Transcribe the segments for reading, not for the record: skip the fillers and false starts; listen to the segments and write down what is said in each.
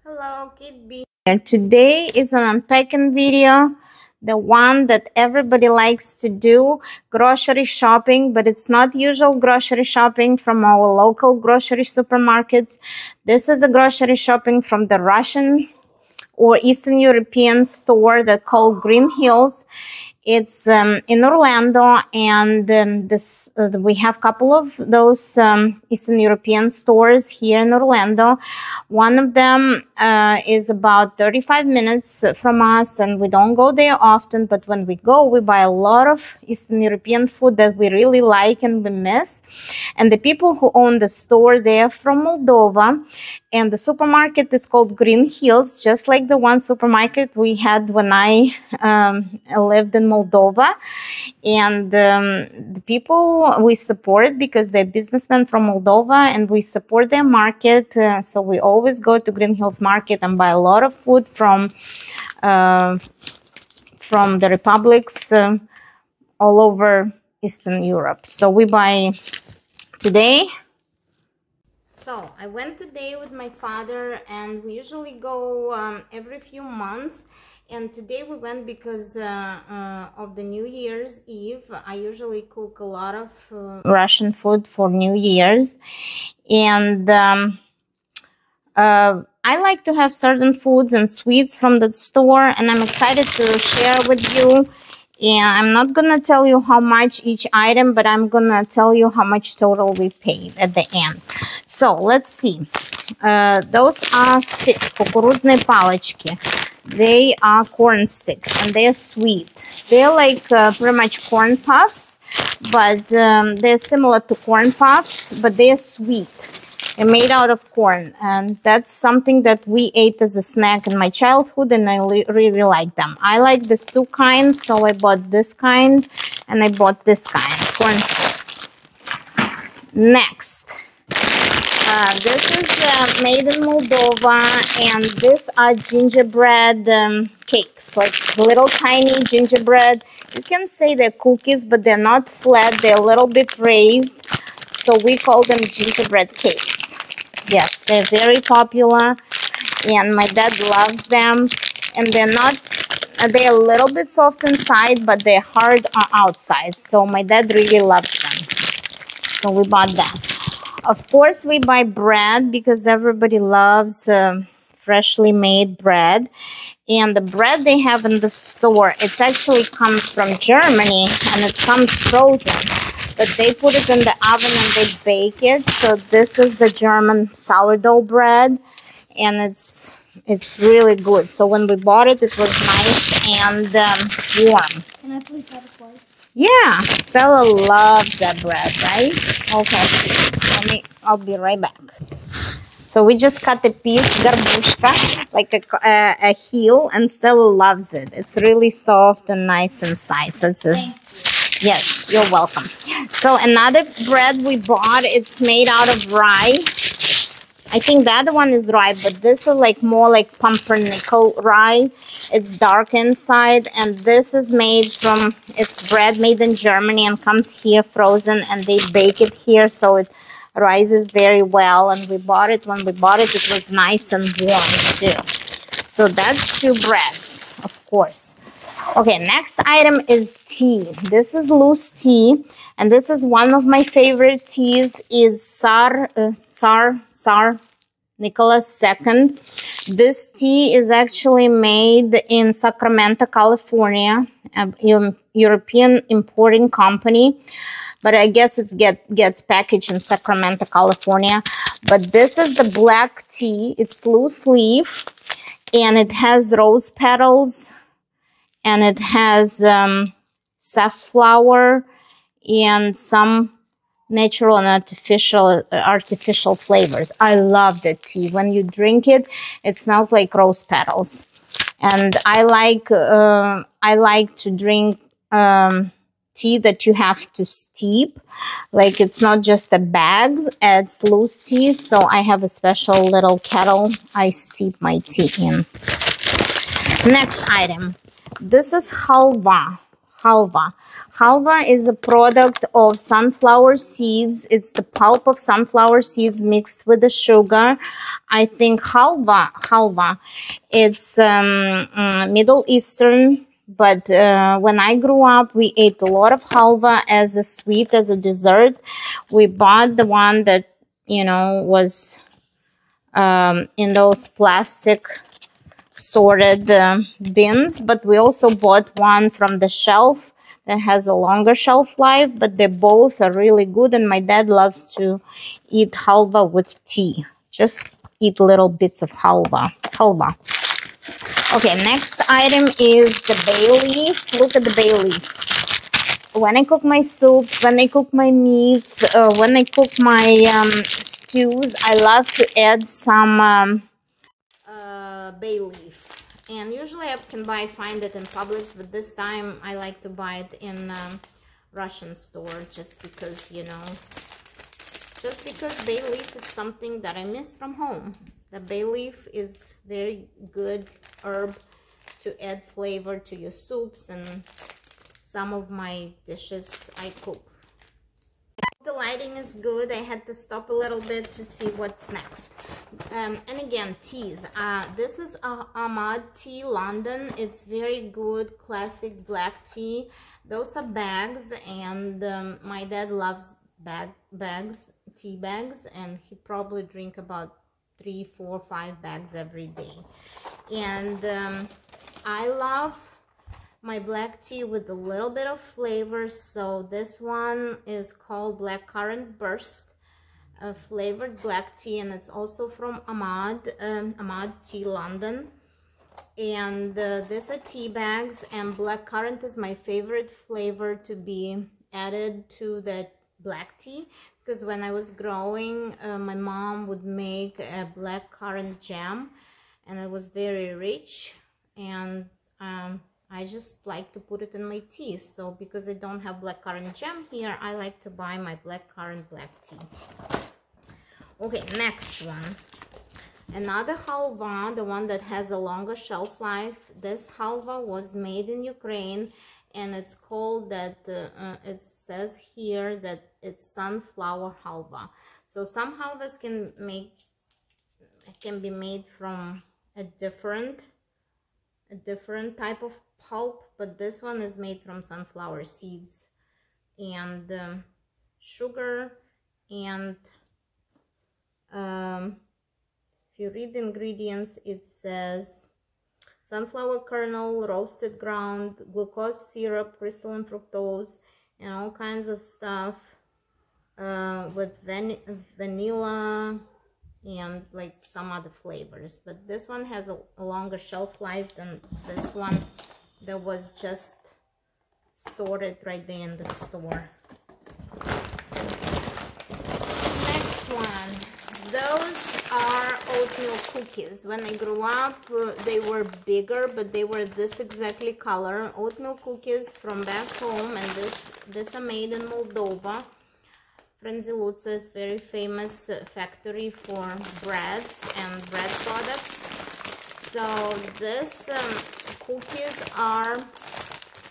Hello, Kid B here. Today is an unpacking video, the one that everybody likes to do, grocery shopping, but it's not usual grocery shopping from our local grocery supermarkets. This is a grocery shopping from the Russian or Eastern European store that called Green Hills. It's in Orlando, and we have a couple of those Eastern European stores here in Orlando. One of them is about 35 minutes from us, and we don't go there often, but when we go, we buy a lot of Eastern European food that we really like and we miss. And the people who own the store, they're from Moldova, and the supermarket is called Green Hills, just like the one supermarket we had when I lived in Moldova. And the people we support because they're businessmen from Moldova, and we support their market. So we always go to Green Hills Market and buy a lot of food from the republics all over Eastern Europe. So we buy today. So I went today with my father, and we usually go every few months. And today we went because of the New Year's Eve. I usually cook a lot of Russian food for New Year's. And I like to have certain foods and sweets from the store, and I'm excited to share with you. And I'm not gonna tell you how much each item, but I'm gonna tell you how much total we paid at the end. So let's see. Those are sticks, кукурузные палочки. They are corn sticks, and they're sweet. They're like pretty much corn puffs, but they're similar to corn puffs, but they're sweet. They're made out of corn, and that's something that we ate as a snack in my childhood, and I really like them. I like these two kinds, so I bought this kind, and I bought this kind, corn sticks. Next, this is made in Moldova, and these are gingerbread cakes, like little tiny gingerbread. You can say they're cookies, but they're not flat, they're a little bit raised, so we call them gingerbread cakes. Yes, they're very popular, and my dad loves them. And they're a little bit soft inside, but they're hard outside. So my dad really loves them. So we bought that. Of course, we buy bread because everybody loves freshly made bread. And the bread they have in the store, it actually comes from Germany, and it comes frozen. But they put it in the oven and they bake it. So this is the German sourdough bread, and it's really good. So when we bought it, it was nice and warm. Can I please have a slice? Yeah, Stella loves that bread, right? Okay, I'll be right back. So we just cut a piece, горбушка, like a heel, and Stella loves it. It's really soft and nice inside. So it's yes, you're welcome. So another bread we bought, it's made out of rye. I think the other one is rye, but this is like more like pumpernickel rye. It's dark inside, and this is made from, it's bread made in Germany and comes here frozen, and they bake it here, so it rises very well. And we bought it, when we bought it, it was nice and warm too. So that's two breads, of course. Okay, next item is tea. This is loose tea, and this is one of my favorite teas. Is Tsar Nicholas II. This tea is actually made in Sacramento, California, a European importing company, but I guess it gets packaged in Sacramento, California. But this is the black tea. It's loose leaf, and it has rose petals, and it has safflower and some natural and artificial flavors. I love the tea. When you drink it, it smells like rose petals. And I like to drink tea that you have to steep. Like, it's not just a bag, it's loose tea. So I have a special little kettle I steep my tea in. Next item. This is halva. halva. Halva is a product of sunflower seeds. It's the pulp of sunflower seeds mixed with the sugar. I think halva, it's Middle Eastern. But when I grew up, we ate a lot of halva as a sweet, as a dessert. We bought the one that, you know, was in those plastic sorted bins, but we also bought one from the shelf that has a longer shelf life, but they both are really good, and my dad loves to eat halva with tea. Just eat little bits of halva. Okay, next item is the bay leaf. Look at the bay leaf. When I cook my soups, when I cook my meats, when I cook my stews, I love to add some bay leaf. And usually I can find it in Publix, but this time I like to buy it in Russian store, just because, you know, just because bay leaf is something that I miss from home. The bay leaf is very good herb to add flavor to your soups and some of my dishes I cook. The lighting is good. I had to stop a little bit to see what's next. And again, teas. This is Ahmad tea, London. It's very good, classic black tea. Those are bags, and my dad loves tea bags, and he probably drink about 3, 4, 5 bags every day. And I love my black tea with a little bit of flavor. So this one is called Blackcurrant Burst, flavored black tea, and it's also from Ahmad Tea, London. And these are tea bags, and blackcurrant is my favorite flavor to be added to the black tea, because when I was growing, my mom would make a blackcurrant jam, and it was very rich, and I just like to put it in my tea. So because I don't have blackcurrant jam here, I like to buy my blackcurrant black tea. Okay, next one. Another halva, the one that has a longer shelf life. This halva was made in Ukraine, and it's called that, it says here that it's sunflower halva. So some halvas can be made from a different type of pulp, but this one is made from sunflower seeds and sugar, and if you read the ingredients, it says sunflower kernel, roasted ground, glucose syrup, crystalline fructose, and all kinds of stuff with vanilla and like some other flavors. But this one has a longer shelf life than this one that was just sorted right there in the store. Next one, those are oatmeal cookies. When I grew up, they were bigger, but they were this exactly color. Oatmeal cookies from back home, and this are made in Moldova. Frunziluța is very famous factory for breads and bread products. So this cookies are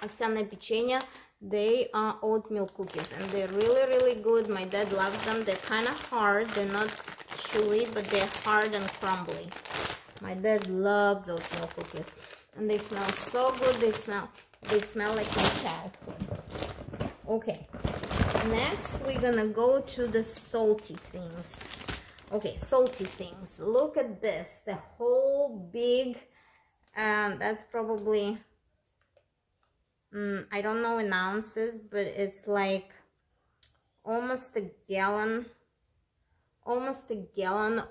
овсяное печенье. They are oatmeal cookies, and they're really, really good. My dad loves them. They're kind of hard. They're not chewy, but they're hard and crumbly. My dad loves oatmeal cookies, and they smell so good. They smell like my childhood. Okay, next we're gonna go to the salty things. Okay, salty things. Look at this. The whole big, that's probably, I don't know in ounces, but it's like almost a gallon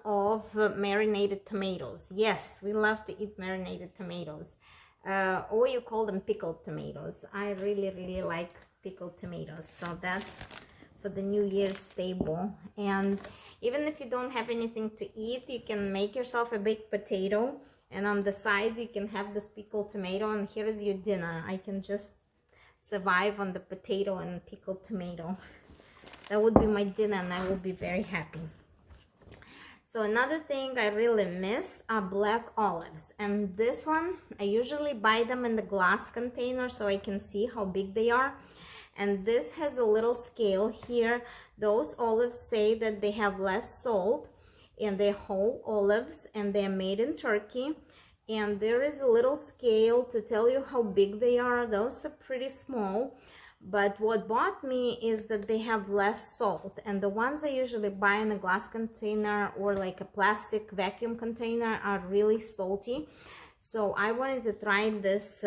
of marinated tomatoes. Yes, we love to eat marinated tomatoes, or you call them pickled tomatoes. I really, really like pickled tomatoes, so that's for the New Year's table. And even if you don't have anything to eat, you can make yourself a baked potato, and on the side you can have this pickled tomato, and here's your dinner. I can just survive on the potato and pickled tomato. That would be my dinner, and I will be very happy. So another thing I really miss are black olives, and this one I usually buy them in the glass container so I can see how big they are. And this has a little scale here. Those olives say that they have less salt, and they're whole olives, and they're made in Turkey. And there is a little scale to tell you how big they are. Those are pretty small, but what bought me is that they have less salt, and the ones I usually buy in a glass container or like a plastic vacuum container are really salty. So I wanted to try this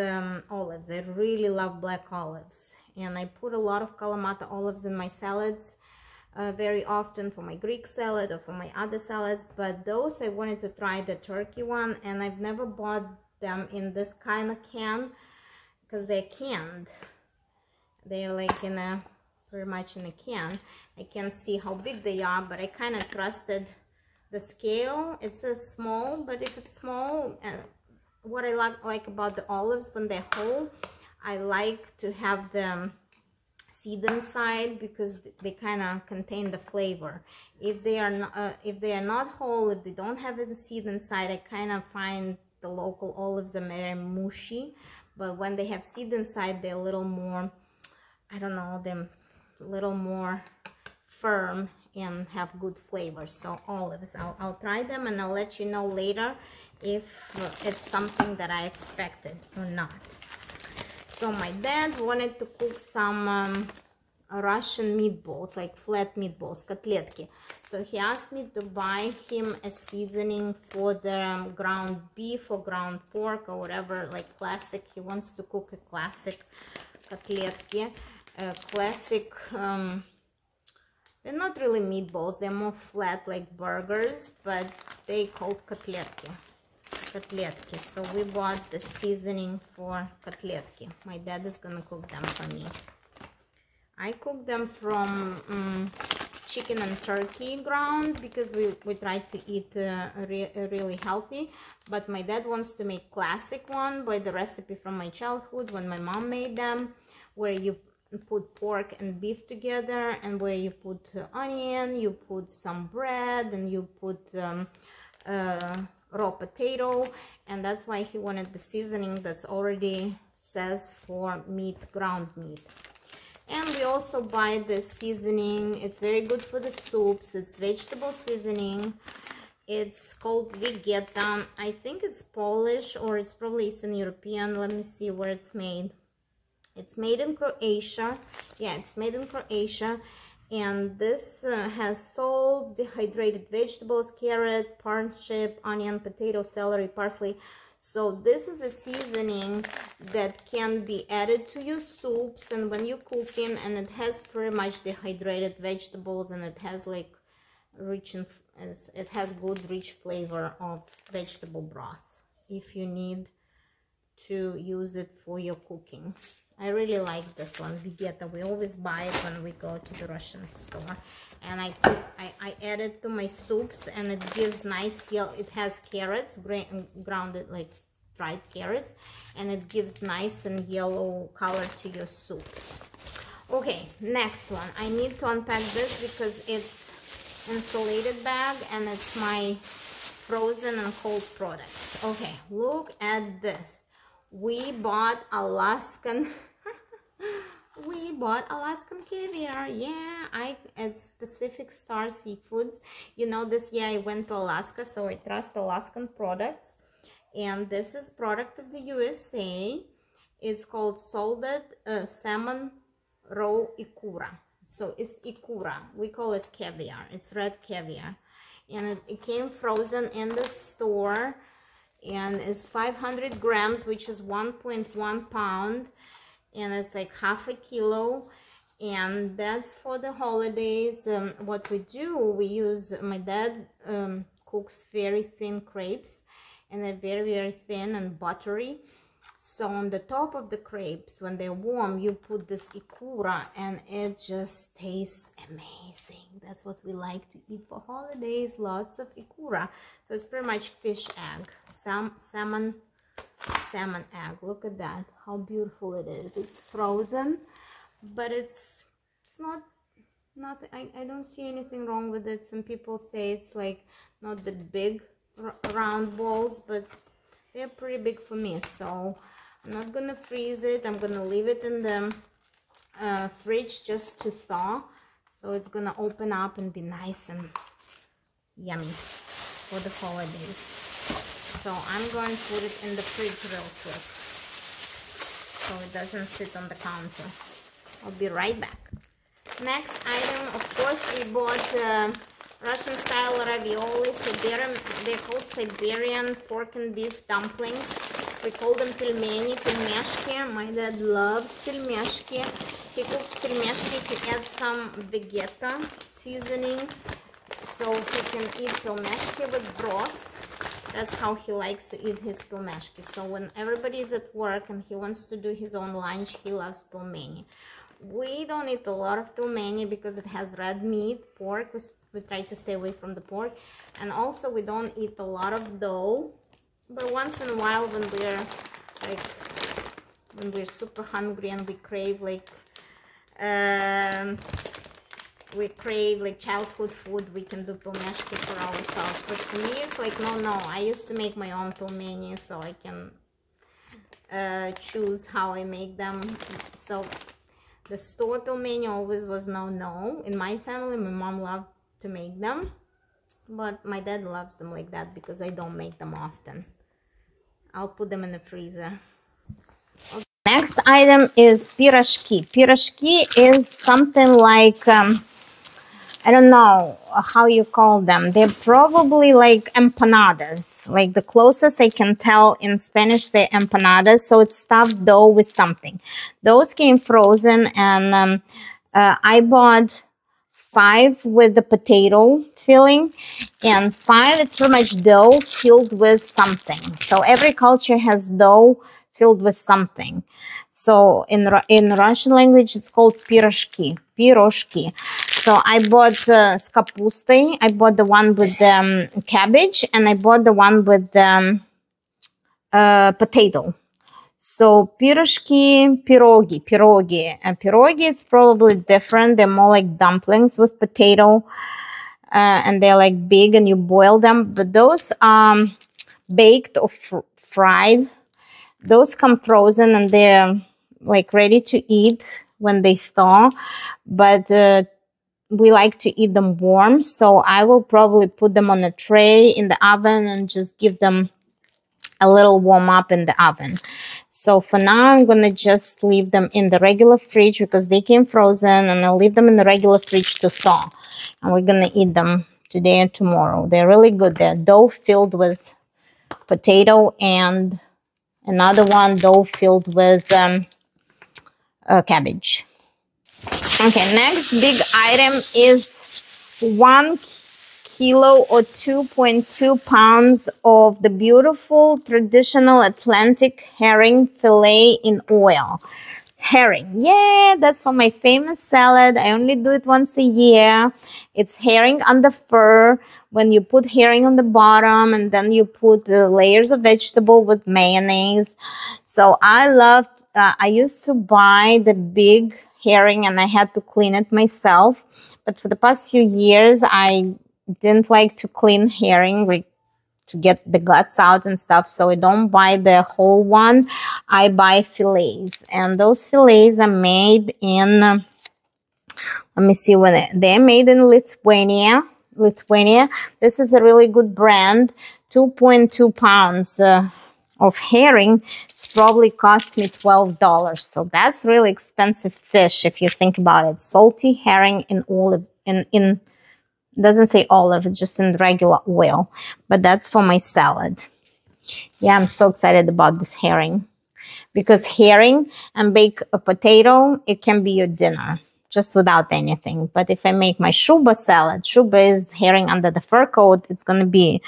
olives. I really love black olives, and I put a lot of Kalamata olives in my salads very often, for my Greek salad or for my other salads. But those, I wanted to try the turkey one, and I've never bought them in this kind of can because they're canned. They're like in a, pretty much in a can. I can't see how big they are, but I kind of trusted the scale. It says small, but if it's small, what I like about the olives when they're whole, I like to have the seed inside because they kind of contain the flavor. If they are not whole, if they don't have a seed inside, I kind of find the local olives are very mushy. But when they have seed inside, they're a little more, I don't know, them a little more firm and have good flavors. So olives, I'll try them, and I'll let you know later if it's something that I expected or not. So my dad wanted to cook some Russian meatballs, like flat meatballs, kotletki. So he asked me to buy him a seasoning for the ground beef or ground pork or whatever, like classic. He wants to cook a classic kotletki. Classic, they're not really meatballs, they're more flat like burgers, but they called kotletki. So we bought the seasoning for kotletki. My dad is gonna cook them for me. I cook them from chicken and turkey ground because we try to eat really healthy. But my dad wants to make classic one by the recipe from my childhood when my mom made them, where you put pork and beef together, and where you put onion, you put some bread, and you put raw potato. And that's why he wanted the seasoning that's already says for meat, ground meat. And we also buy this seasoning. It's very good for the soups. It's vegetable seasoning. It's called Vegeta. I think it's Polish, or it's probably Eastern European. Let me see where it's made. It's made in Croatia. Yeah, it's made in Croatia. And this has salt, dehydrated vegetables, carrot, parsnip, onion, potato, celery, parsley. So this is a seasoning that can be added to your soups and when you're cooking, and it has pretty much dehydrated vegetables, and it has like it has good rich flavor of vegetable broth if you need to use it for your cooking. I really like this one, Vegeta. We always buy it when we go to the Russian store. And I add it to my soups, and it gives nice yellow. It has carrots, grounded like dried carrots, and it gives nice and yellow color to your soups. Okay, next one. I need to unpack this because it's insulated bag, and it's my frozen and cold products. Okay, look at this. We bought Alaskan caviar. Yeah, it's Pacific Star Seafoods. You know, this year I went to Alaska, so I trust Alaskan products. And this is product of the USA. It's called salted salmon raw ikura. So it's ikura. We call it caviar. It's red caviar. And it came frozen in the store. And it's 500 grams, which is 1.1 pound, and it's like half a kilo, and that's for the holidays. What we do, we use, my dad cooks very thin crepes, and they're very, very thin and buttery. So on the top of the crepes, when they're warm, you put this ikura, and it just tastes amazing. That's what we like to eat for holidays, lots of ikura. So it's pretty much fish egg, salmon egg. Look at that, how beautiful it is. It's frozen, but it's not Nothing. I don't see anything wrong with it. Some people say it's like not the big round balls, but they're pretty big for me. So I'm not gonna freeze it. I'm gonna leave it in the fridge just to thaw. So it's gonna open up and be nice and yummy for the holidays. So I'm going to put it in the fridge real quick so it doesn't sit on the counter. I'll be right back. Next item, of course, we bought Russian style ravioli. They're called Siberian pork and beef dumplings. We call them pelmeni, pelmeshki. My dad loves pelmeshki. He cooks pelmeshki. He adds some vegeta seasoning so he can eat pelmeshki with broth. That's how he likes to eat his pelmeshki. So when everybody is at work and he wants to do his own lunch, he loves pelmeni. We don't eat a lot of pelmeni because it has red meat, pork. We try to stay away from the pork. And also we don't eat a lot of dough. But once in a while when we're super hungry and we crave childhood food, we can do pelmeshki for ourselves. But for me, it's like, no. I used to make my own pelmeni so I can choose how I make them. So the store pelmeni always was no. In my family, my mom loved to make them. But my dad loves them like that because I don't make them often. I'll put them in the freezer. Okay. Next item is pirashki. Pirashki is something like... I don't know how you call them. They're probably like empanadas. Like the closest I can tell in Spanish, they're empanadas. So it's stuffed dough with something. Those came frozen, and I bought 5 with the potato filling, and 5 is pretty much dough filled with something. So every culture has dough filled with something. So in Russian language, it's called piroshki. So I bought с капустой. I bought the one with the cabbage, and I bought the one with the potato. So piroshki, pirogi. And pirogi is probably different. They're more like dumplings with potato, and they're like big, and you boil them. But those baked or fried. Those come frozen, and they're like ready to eat when they thaw. But we like to eat them warm, so I will probably put them on a tray in the oven and just give them a little warm up in the oven. So for now, I'm gonna just leave them in the regular fridge because they came frozen, and I'll leave them in the regular fridge to thaw. And we're gonna eat them today and tomorrow. They're really good. They're dough filled with potato, and another one dough filled with cabbage. Okay, next big item is 1 kilo or 2.2 pounds of the beautiful traditional Atlantic herring fillet in oil. Herring, yeah, that's for my famous salad. I only do it once a year. It's herring under fur. When you put herring on the bottom, and then you put the layers of vegetable with mayonnaise. So I used to buy the big herring, and I had to clean it myself. But for the past few years, I didn't like to clean herring, like to get the guts out and stuff. So I don't buy the whole one. I buy fillets, and those fillets are made in, let me see when they're made in Lithuania. This is a really good brand. 2.2 pounds of herring. It's probably cost me $12. So that's really expensive fish if you think about it. Salty herring in olive, in doesn't say olive, it's just in regular oil. But that's for my salad. Yeah, I'm so excited about this herring. Because herring and baked a potato, it can be your dinner. Just without anything. But if I make my shuba salad, shuba is herring under the fur coat. It's going to be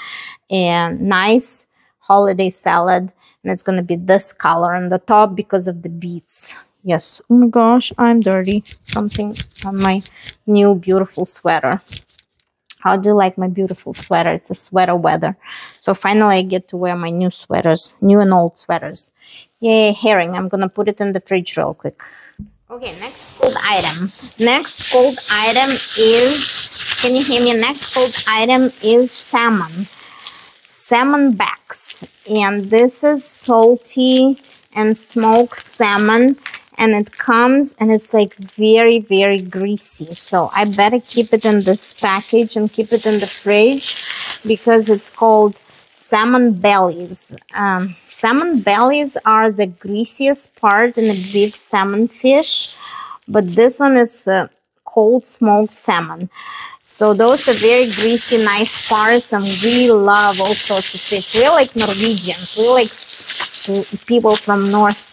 a nice holiday salad. And it's going to be this color on the top because of the beets. Yes. Oh my gosh, I'm dirty. Something on my new beautiful sweater. How do you like my beautiful sweater? It's a sweater weather. So finally I get to wear my new sweaters, new and old sweaters. Yay, herring. I'm going to put it in the fridge real quick. Okay, next cold item. Next cold item is, can you hear me? Next cold item is salmon. Salmon backs. And this is salty and smoked salmon. And it comes and it's like very, very greasy. So I better keep it in this package and keep it in the fridge because it's called salmon bellies. Salmon bellies are the greasiest part in a big salmon fish, but this one is cold smoked salmon. So those are very greasy, nice parts, and we love all sorts of fish. We're like Norwegians. We're like people from North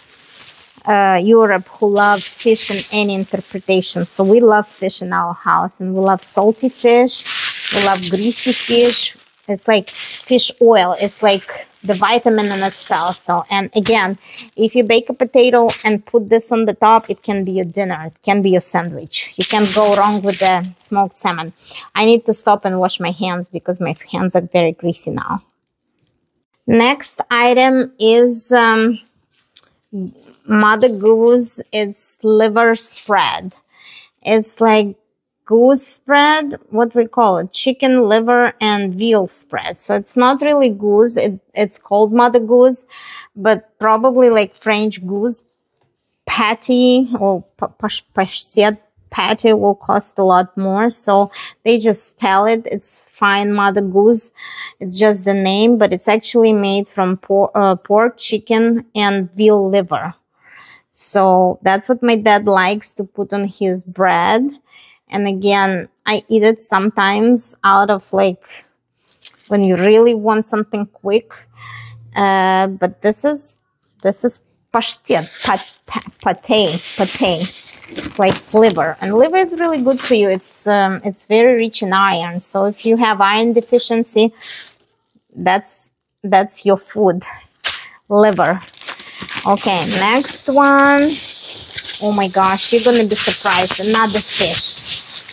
Europe who love fish in any interpretation. So we love fish in our house, and we love salty fish. We love greasy fish. It's like fish oil. It's like the vitamin in itself. So, and again, if you bake a potato and put this on the top, it can be your dinner. It can be your sandwich. You can't go wrong with the smoked salmon. I need to stop and wash my hands because my hands are very greasy now. Next item is Mother Goose. It's liver spread. It's like goose spread, what we call it, chicken liver and veal spread. So it's not really goose. It's called Mother Goose, but probably like French goose patty or pastete patty will cost a lot more. So they just tell it it's fine Mother Goose. It's just the name, but it's actually made from pork, chicken, and veal liver. So that's what my dad likes to put on his bread. And again, I eat it sometimes out of like when you really want something quick. But this is pastete, pate. It's like liver, and liver is really good for you. It's very rich in iron. So if you have iron deficiency, that's your food, liver. Okay, next one. Oh my gosh, you're gonna be surprised. Another fish.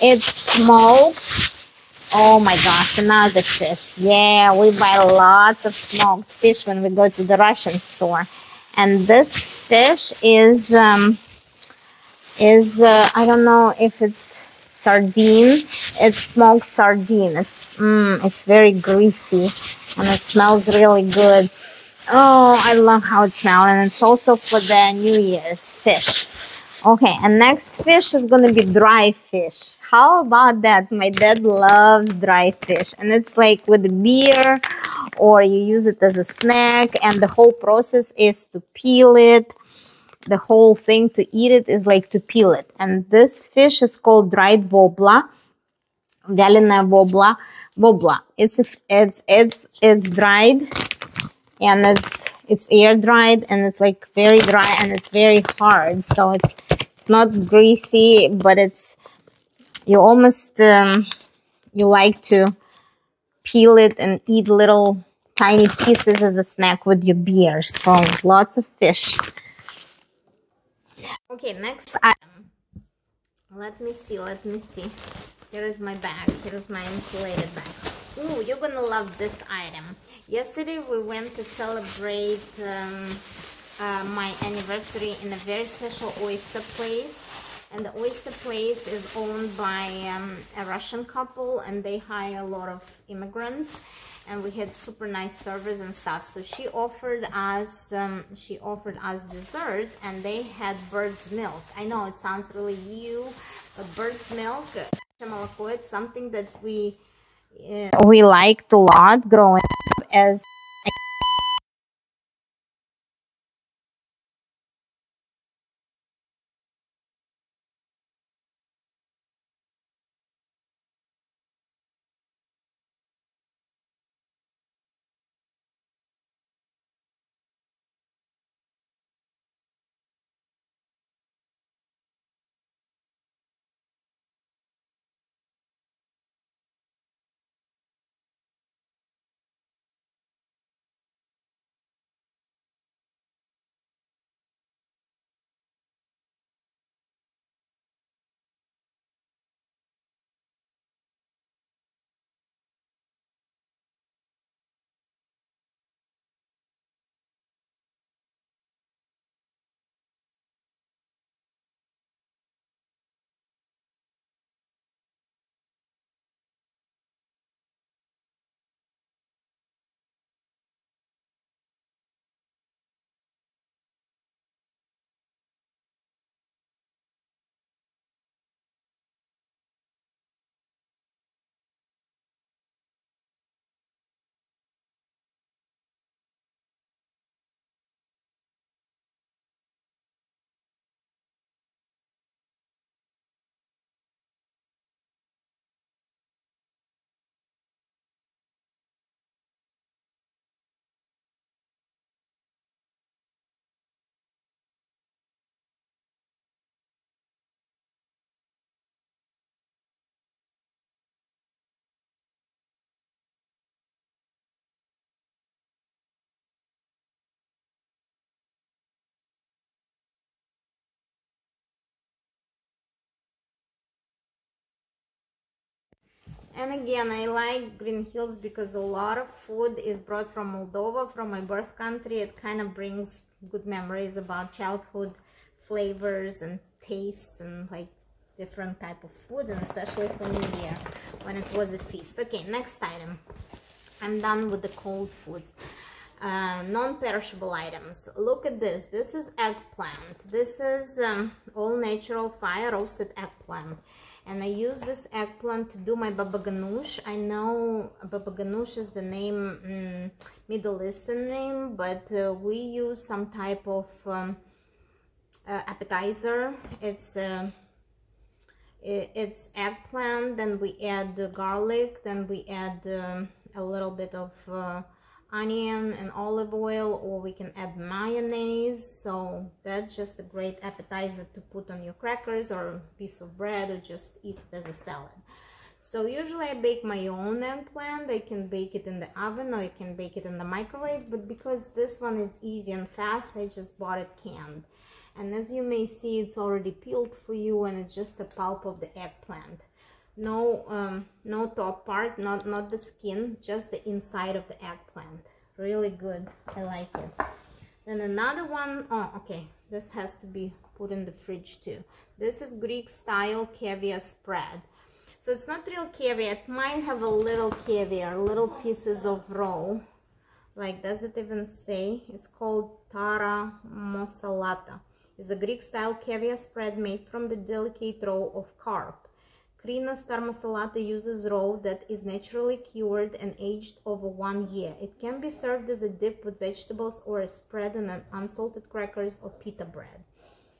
It's smoked. Oh my gosh, another fish. Yeah, we buy lots of smoked fish when we go to the Russian store. And this fish is I don't know if it's sardine. It's smoked sardine. It's very greasy and it smells really good. Oh, I love how it smells, and it's also for the New Year's fish. Okay, and next fish is gonna be dry fish. How about that? My dad loves dry fish, and it's like with beer, or you use it as a snack, and the whole process is to peel it. The whole thing to eat it is like to peel it. And this fish is called dried wobla, вяленая wobla. It's dried, and it's air dried, and it's like very dry, and it's very hard. So it's not greasy, but it's you almost you like to peel it and eat little tiny pieces as a snack with your beer. So lots of fish. Okay, next item. Let me see. Here is my bag. Here is my insulated bag. Ooh, you're gonna love this item. Yesterday we went to celebrate my anniversary in a very special oyster place. And the oyster place is owned by a Russian couple, and they hire a lot of immigrants. And we had super nice servers and stuff. So she offered us dessert, and they had bird's milk. I know it sounds really new, but bird's milk, it's something that we liked a lot growing up as And again, I like Green Hills because a lot of food is brought from Moldova, from my birth country. It kind of brings good memories about childhood flavors and tastes and like different type of food, and especially for New Year when it was a feast. Okay, next item. I'm done with the cold foods. Non-perishable items. Look at this. This is eggplant. This is all natural fire roasted eggplant. And I use this eggplant to do my baba ganoush. I know baba ganoush is the name, Middle Eastern name, but we use some type of appetizer. It's eggplant, then we add garlic, then we add a little bit of onion and olive oil, or we can add mayonnaise. So that's just a great appetizer to put on your crackers or a piece of bread, or just eat it as a salad. So usually I bake my own eggplant. I can bake it in the oven or I can bake it in the microwave, but because this one is easy and fast, I just bought it canned. And as you may see, it's already peeled for you, and it's just the pulp of the eggplant. No top part, not the skin, just the inside of the eggplant. Really good. I like it. Then another one, oh okay, this has to be put in the fridge too. This is Greek style caviar spread. So it's not real caviar. It might have a little caviar, little pieces of raw. Like, does it even say? It's called tara mosalata. It's a Greek style caviar spread made from the delicate roe of carp. Krinos tarmasalata uses roe that is naturally cured and aged over 1 year. It can be served as a dip with vegetables or a spread on unsalted crackers or pita bread.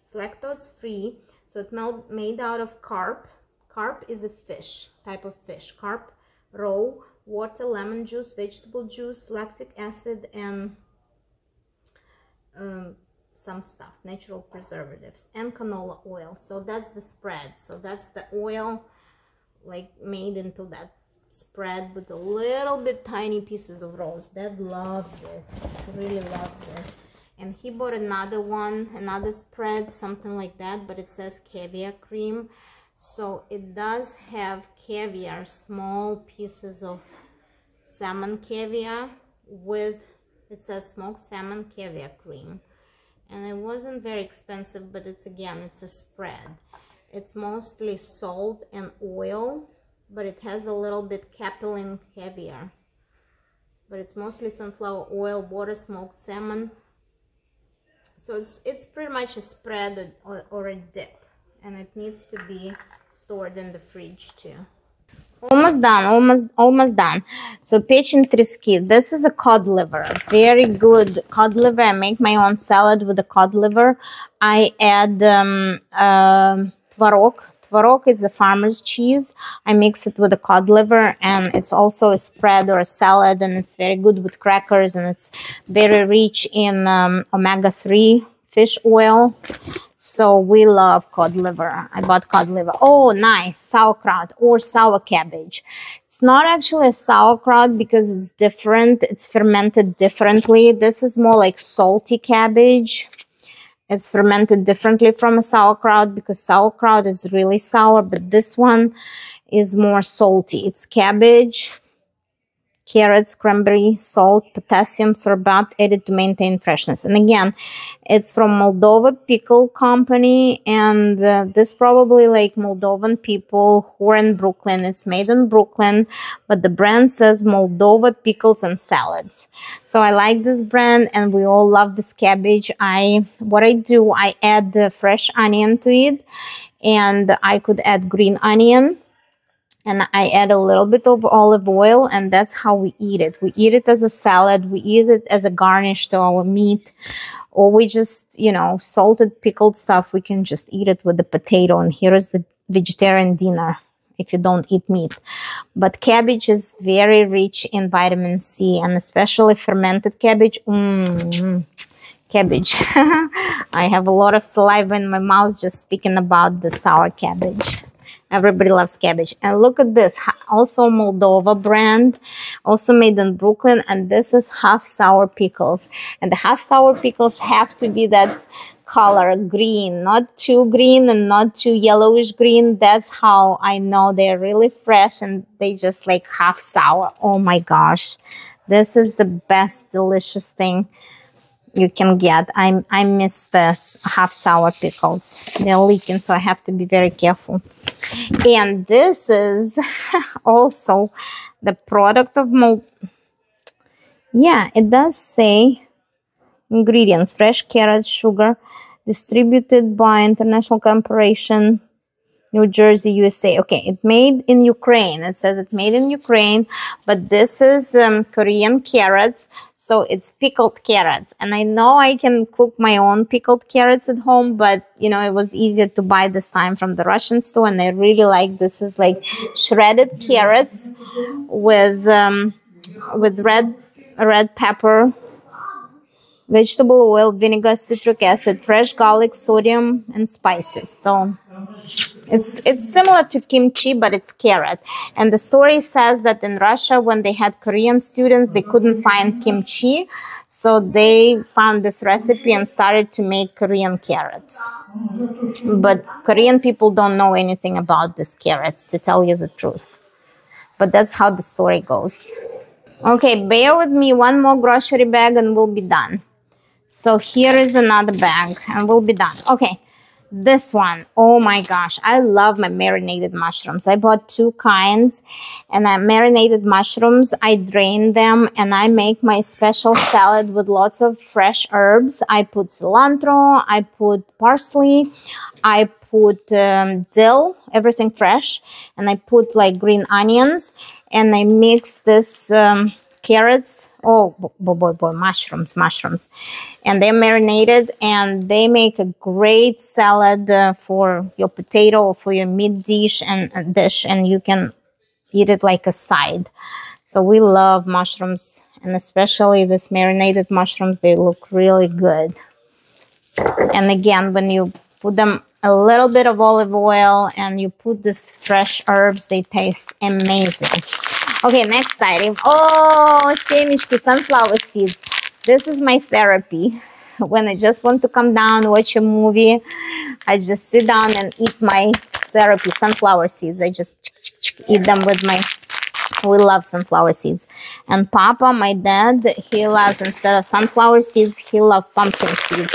It's lactose free, so it's made out of carp. Carp is a fish, type of fish. Carp, roe, water, lemon juice, vegetable juice, lactic acid, and some stuff, natural preservatives, and canola oil. So that's the spread. So that's the oil like made into that spread with a little bit tiny pieces of rose. Dad loves it, really loves it. And he bought another one, another spread, something like that, but it says caviar cream. So it does have caviar, small pieces of salmon caviar with, it says smoked salmon caviar cream. And it wasn't very expensive, but it's a spread. It's mostly salt and oil, but it has a little bit capelin caviar. But it's mostly sunflower oil, water, smoked salmon. So it's pretty much a spread or a dip, and it needs to be stored in the fridge too. Almost done, almost done. So pechin treski. This is a cod liver, very good cod liver. I make my own salad with the cod liver. I add tvarog. Tvarog is the farmer's cheese. I mix it with the cod liver, and it's also a spread or a salad, and it's very good with crackers, and it's very rich in omega-3 fish oil. So we love cod liver. I bought cod liver. Oh, nice. Sauerkraut or sour cabbage. It's not actually a sauerkraut because it's different. It's fermented differently. This is more like salty cabbage. It's fermented differently from a sauerkraut because sauerkraut is really sour, but this one is more salty. It's cabbage, carrots, cranberry, salt, potassium sorbate added to maintain freshness. And again, it's from Moldova Pickle Company, and this probably like Moldovan people who are in Brooklyn. It's made in Brooklyn, but the brand says Moldova Pickles and Salads. So I like this brand, and we all love this cabbage. What I do, I add the fresh onion to it, and I could add green onion. And I add a little bit of olive oil, and that's how we eat it. We eat it as a salad. We eat it as a garnish to our meat. Or we just, salted, pickled stuff. We can just eat it with the potato. And here is the vegetarian dinner if you don't eat meat. But cabbage is very rich in vitamin C, and especially fermented cabbage. Cabbage. I have a lot of saliva in my mouth just speaking about the sour cabbage. Everybody loves cabbage. And look at this, also Moldova brand, also made in Brooklyn. And this is half sour pickles. And the half sour pickles have to be that color, green, not too green and not too yellowish green. That's how I know they're really fresh and they just like half sour. Oh my gosh, this is the best delicious thing you can get. I miss this half sour pickles. They're leaking, so I have to be very careful. And this is also the product of yeah, it does say ingredients: fresh carrots, sugar, distributed by International Corporation, New Jersey, USA. Okay, it made in Ukraine. It says it made in Ukraine, but this is Korean carrots, so it's pickled carrots. And I know I can cook my own pickled carrots at home, but you know, it was easier to buy this time from the Russian store, and I really like this. Is like shredded carrots with red pepper, vegetable oil, vinegar, citric acid, fresh garlic, sodium, and spices. So it's similar to kimchi, but it's carrot. And the story says that in Russia, when they had Korean students, they couldn't find kimchi. So they found this recipe and started to make Korean carrots. But Korean people don't know anything about these carrots, to tell you the truth. But that's how the story goes. Okay, bear with me, one more grocery bag and we'll be done. So here is another bag and we'll be done. Okay, this one, oh my gosh, I love my marinated mushrooms. I bought 2 kinds, and I marinated mushrooms. I drain them and I make my special salad with lots of fresh herbs. I put cilantro, I put parsley, I put dill, everything fresh, and I put like green onions, and I mix this carrots, mushrooms, and they're marinated, and they make a great salad for your potato or for your meat dish, and you can eat it like a side. So we love mushrooms, and especially this marinated mushrooms, they look really good. And again, when you put them a little bit of olive oil and you put this fresh herbs, they taste amazing. Okay, next item. Oh, semishki, sunflower seeds. This is my therapy. When I just want to come down, watch a movie, I just sit down and eat my therapy, sunflower seeds. I just eat them with my... We love sunflower seeds. And Papa, my dad, he loves, instead of sunflower seeds, he loves pumpkin seeds.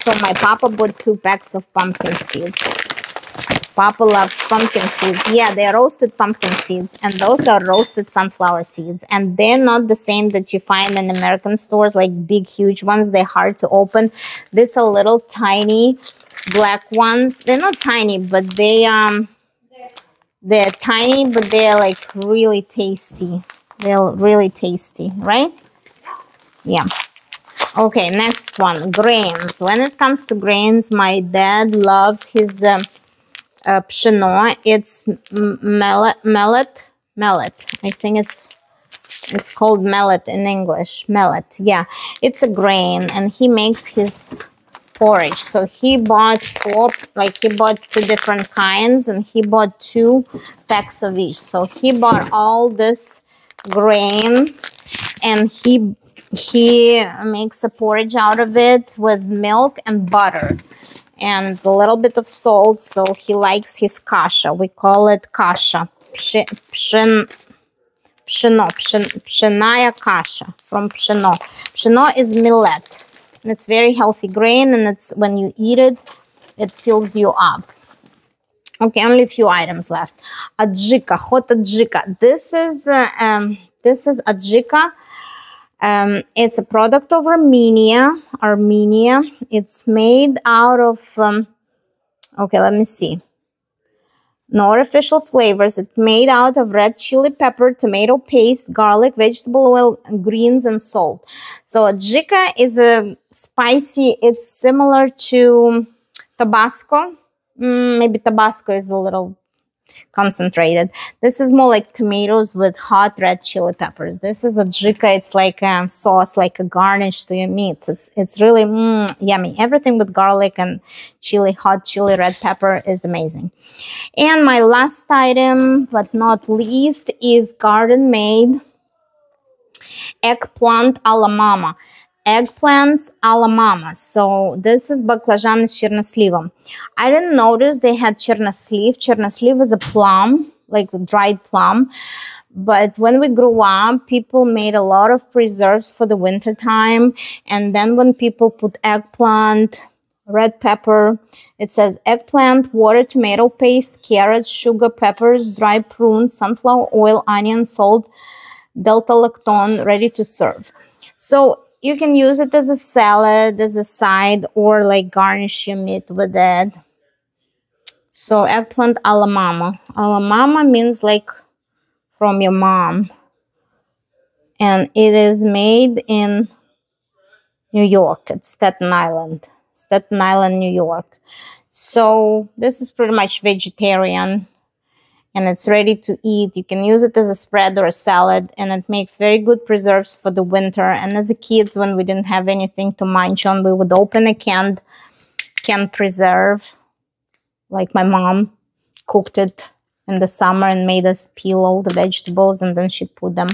So my Papa bought 2 packs of pumpkin seeds. Papa loves pumpkin seeds. Yeah, they're roasted pumpkin seeds, and those are roasted sunflower seeds. And they're not the same that you find in American stores, like big, huge ones. They're hard to open. These are little tiny black ones. They're not tiny, but they're tiny, but they're like really tasty. They're really tasty, right? Yeah. Okay, next one, grains. When it comes to grains, my dad loves his pшено. It's millet. I think it's called millet in English. Millet, yeah. It's a grain, and he makes his porridge. So he bought 2 different kinds, and he bought 2 packs of each. So he bought all this grain, and he makes a porridge out of it with milk and butter and a little bit of salt. So he likes his kasha. We call it kasha. Pshenaya kasha, from psheno. Psheno is millet. And it's very healthy grain, and it's, when you eat it, it fills you up. Okay, only a few items left. Adjika, hot adjika. This is adjika. It's a product of Armenia. It's made out of, okay, let me see. No artificial flavors. It's made out of red chili pepper, tomato paste, garlic, vegetable oil, greens, and salt. So adjika is a spicy. It's similar to Tabasco. Maybe Tabasco is a little concentrated. This is more like tomatoes with hot red chili peppers. This is adjika. It's like a sauce, like a garnish to your meats. It's really yummy. Everything with garlic and chili, hot chili, red pepper is amazing. And my last item, but not least, is garden made eggplant a la mama. eggplants a la mama. So this is baklajan с черносливом. I didn't notice they had чернослив. Чернослив is a plum, like the dried plum. But when we grew up, people made a lot of preserves for the winter time. And then when people put eggplant, red pepper, it says eggplant, water, tomato paste, carrots, sugar, peppers, dry prunes, sunflower oil, onion, salt, delta lactone, ready to serve. So you can use it as a salad, as a side, or like garnish your meat with it. So eggplant a la mama. A la mama means like from your mom. And it is made in New York. It's Staten Island. Staten Island, New York. So this is pretty much vegetarian. And it's ready to eat. You can use it as a spread or a salad, and it makes very good preserves for the winter. And as a kids, when we didn't have anything to munch on, we would open a canned preserve. Like my mom cooked it in the summer and made us peel all the vegetables, and then she put them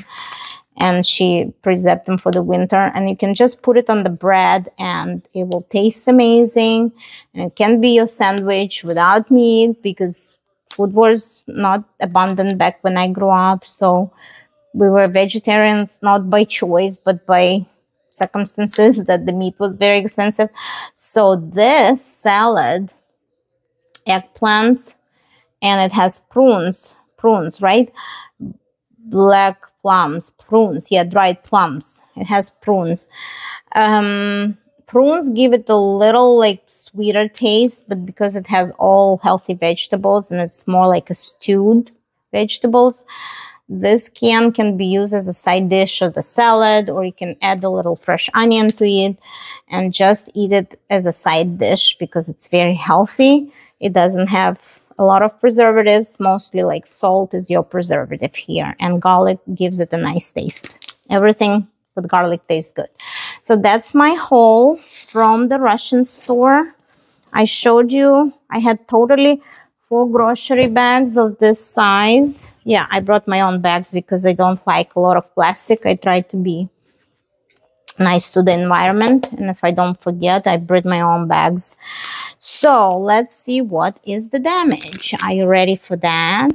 and she preserved them for the winter. And you can just put it on the bread and it will taste amazing. And it can be your sandwich without meat, because food was not abundant back when I grew up. So we were vegetarians, not by choice, but by circumstances that the meat was very expensive. So this salad, eggplants, and it has prunes, right? Black plums, prunes, yeah, dried plums. It has prunes. Prunes give it a little like sweeter taste, but because it has all healthy vegetables and it's more like a stewed vegetables, this can be used as a side dish of the salad, or you can add a little fresh onion to it and just eat it as a side dish because it's very healthy. It doesn't have a lot of preservatives, mostly like salt is your preservative here, and garlic gives it a nice taste. Everything with garlic tastes good. So that's my haul from the Russian store. I showed you, I had totally 4 grocery bags of this size. Yeah, I brought my own bags because I don't like a lot of plastic. I try to be nice to the environment, and if I don't forget, I bring my own bags. So let's see what is the damage. Are you ready for that?